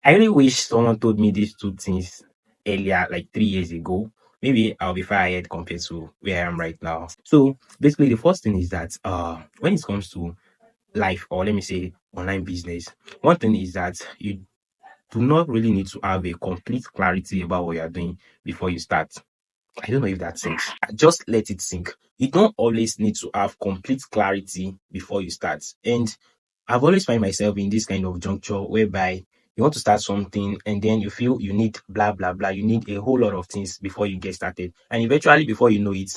I really wish someone told me these two things earlier, like 3 years ago. Maybe I'll be far ahead compared to where I am right now. So basically, the first thing is that when it comes to life, or let me say online business, one thing is that you do not really need to have a complete clarity about what you're doing before you start. I don't know if that sinks. Just let it sink. You don't always need to have complete clarity before you start. And I've always find myself in this kind of juncture whereby you want to start something and then you feel you need blah blah blah. You need a whole lot of things before you get started. And eventually, before you know it,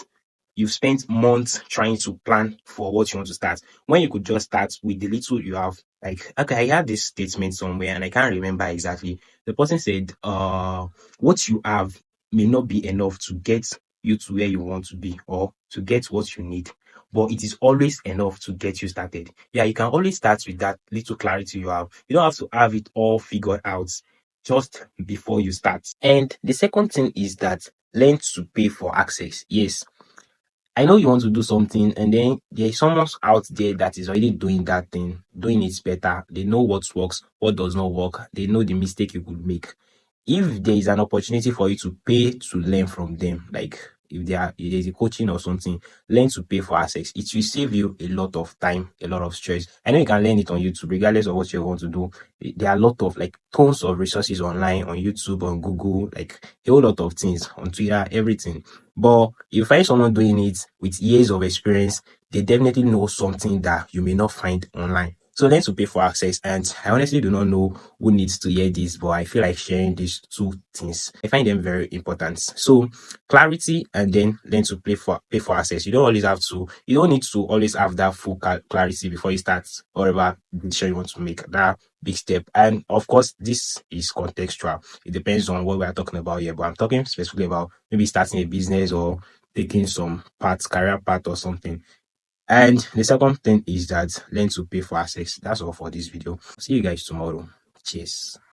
you've spent months trying to plan for what you want to start. When you could just start with the little you have. Like, okay, I had this statement somewhere and I can't remember exactly. The person said, what you have may not be enough to get you to where you want to be or to get what you need, but it is always enough to get you started. Yeah, you can always start with that little clarity you have. You don't have to have it all figured out just before you start. And the second thing is that learn to pay for access. Yes, I know you want to do something, and then there's someone out there that is already doing that thing, doing it better. They know what works, what does not work. They know the mistake you could make. If there is an opportunity for you to pay to learn from them, like if there's a coaching or something, learn to pay for access. It will save you a lot of time, a lot of stress. I know you can learn it on YouTube, regardless of what you want to do. There are a lot of like tons of resources online on YouTube, on Google, like a whole lot of things on Twitter, everything. But if you find someone doing it with years of experience, they definitely know something that you may not find online. So learn to pay for access. And I honestly do not know who needs to hear this, but I feel like sharing these two things. I find them very important. So clarity and then learn to pay for access. You don't need to always have that full clarity before you start whatever decision you want to make. That big step. And of course, this is contextual. It depends on what we are talking about here, but I'm talking specifically about maybe starting a business or taking some path, career path or something. And the second thing is that learn to pay for access. That's all for this video. See you guys tomorrow. Cheers.